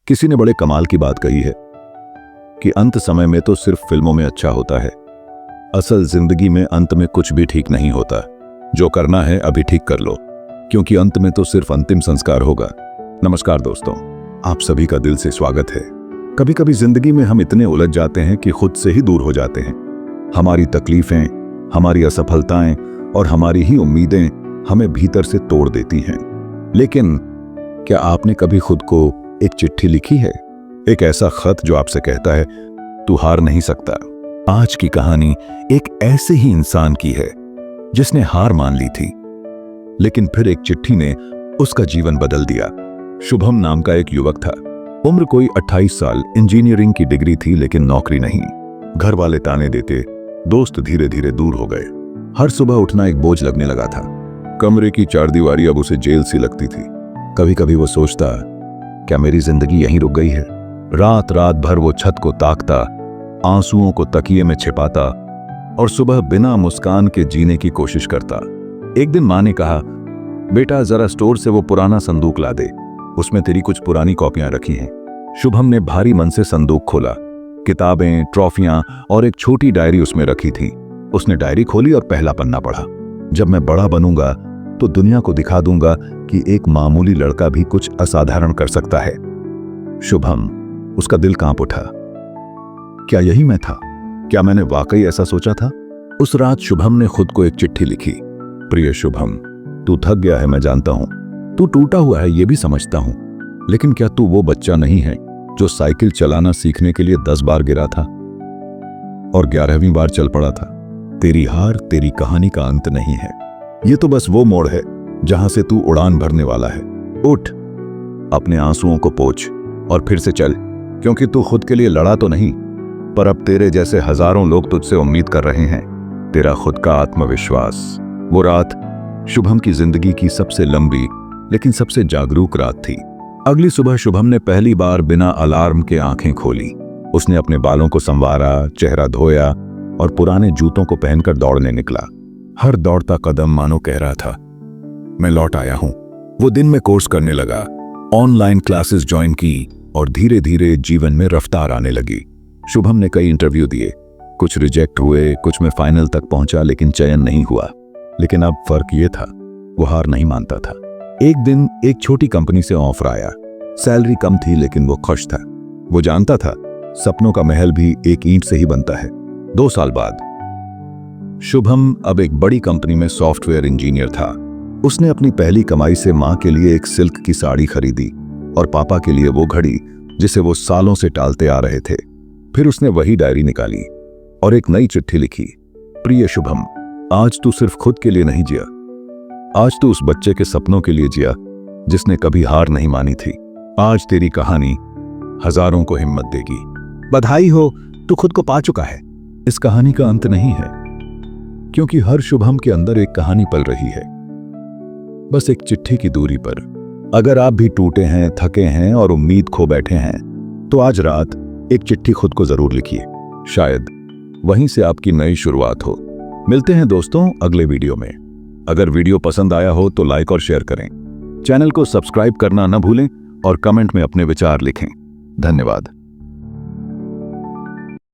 किसी ने बड़े कमाल की बात कही है कि अंत समय में तो सिर्फ फिल्मों में अच्छा होता है, असल जिंदगी में अंत में कुछ भी ठीक नहीं होता। जो करना है अभी ठीक कर लो, क्योंकि अंत में तो सिर्फ अंतिम संस्कार होगा। नमस्कार दोस्तों, आप सभी का दिल से स्वागत है। कभी कभी जिंदगी में हम इतने उलझ जाते हैं कि खुद से ही दूर हो जाते हैं। हमारी तकलीफें, हमारी असफलताएं और हमारी ही उम्मीदें हमें भीतर से तोड़ देती हैं। लेकिन क्या आपने कभी खुद को एक चिट्ठी लिखी है? एक ऐसा खत जो आपसे कहता है तू हार नहीं सकता। आज की कहानी एक ऐसे ही इंसान की है जिसने हार मान ली थी, लेकिन फिर एक चिट्ठी ने उसका जीवन बदल दिया। शुभम नाम का एक युवक था। उम्र कोई 28 साल, इंजीनियरिंग की डिग्री थी लेकिन नौकरी नहीं। घर वाले ताने देते, दोस्त धीरे धीरे दूर हो गए। हर सुबह उठना एक बोझ लगने लगा था। कमरे की चारदीवारी अब उसे जेल सी लगती थी। कभी कभी वो सोचता, क्या मेरी जिंदगी यहीं रुक गई है? रात रात भर वो छत को ताकता, आंसुओं को तकिए में छिपाता और सुबह बिना मुस्कान के जीने की कोशिश करता। एक दिन माँ ने कहा, बेटा जरा स्टोर से वो पुराना संदूक ला दे, उसमें तेरी कुछ पुरानी कॉपियां रखी हैं। शुभम ने भारी मन से संदूक खोला। किताबें, ट्रॉफियां और एक छोटी डायरी उसमें रखी थी। उसने डायरी खोली और पहला पन्ना पढ़ा। जब मैं बड़ा बनूंगा तो दुनिया को दिखा दूंगा कि एक मामूली लड़का भी कुछ असाधारण कर सकता है। शुभम, उसका दिल कांप उठा। क्या यही मैं था? क्या मैंने वाकई ऐसा सोचा था? उस रात शुभम ने खुद को एक चिट्ठी लिखी। प्रिय शुभम, तू थक गया है, मैं जानता हूं। तू टूटा हुआ है, ये भी समझता हूं। लेकिन क्या तू वो बच्चा नहीं है जो साइकिल चलाना सीखने के लिए 10 बार गिरा था और 11वीं बार चल पड़ा था? तेरी हार तेरी कहानी का अंत नहीं है। ये तो बस वो मोड़ है जहां से तू उड़ान भरने वाला है। उठ, अपने आंसुओं को पोंछ और फिर से चल, क्योंकि तू खुद के लिए लड़ा तो नहीं, पर अब तेरे जैसे हजारों लोग तुझसे उम्मीद कर रहे हैं। तेरा खुद का आत्मविश्वास। वो रात शुभम की जिंदगी की सबसे लंबी लेकिन सबसे जागरूक रात थी। अगली सुबह शुभम ने पहली बार बिना अलार्म के आंखें खोली। उसने अपने बालों को संवारा, चेहरा धोया और पुराने जूतों को पहनकर दौड़ने निकला। हर दौड़ता कदम मानो कह रहा था, मैं लौट आया हूं। वो दिन में कोर्स करने लगा, ऑनलाइन क्लासेस ज्वाइन की और धीरे धीरे जीवन में रफ्तार आने लगी। शुभम ने कई इंटरव्यू दिए, कुछ रिजेक्ट हुए, कुछ में फाइनल तक पहुंचा, लेकिन चयन नहीं हुआ। लेकिन अब फर्क ये था, वो हार नहीं मानता था। एक दिन एक छोटी कंपनी से ऑफर आया। सैलरी कम थी लेकिन वो खुश था। वो जानता था सपनों का महल भी एक ईंट से ही बनता है। 2 साल बाद शुभम अब एक बड़ी कंपनी में सॉफ्टवेयर इंजीनियर था। उसने अपनी पहली कमाई से मां के लिए एक सिल्क की साड़ी खरीदी और पापा के लिए वो घड़ी जिसे वो सालों से टालते आ रहे थे। फिर उसने वही डायरी निकाली और एक नई चिट्ठी लिखी। प्रिय शुभम, आज तू सिर्फ खुद के लिए नहीं जिया, आज तू उस बच्चे के सपनों के लिए जिया जिसने कभी हार नहीं मानी थी। आज तेरी कहानी हजारों को हिम्मत देगी। बधाई हो, तू खुद को पा चुका है। इस कहानी का अंत नहीं है, क्योंकि हर शुभम के अंदर एक कहानी पल रही है, बस एक चिट्ठी की दूरी पर। अगर आप भी टूटे हैं, थके हैं और उम्मीद खो बैठे हैं, तो आज रात एक चिट्ठी खुद को जरूर लिखिए। शायद वहीं से आपकी नई शुरुआत हो। मिलते हैं दोस्तों अगले वीडियो में। अगर वीडियो पसंद आया हो तो लाइक और शेयर करें। चैनल को सब्सक्राइब करना न भूलें और कमेंट में अपने विचार लिखें। धन्यवाद।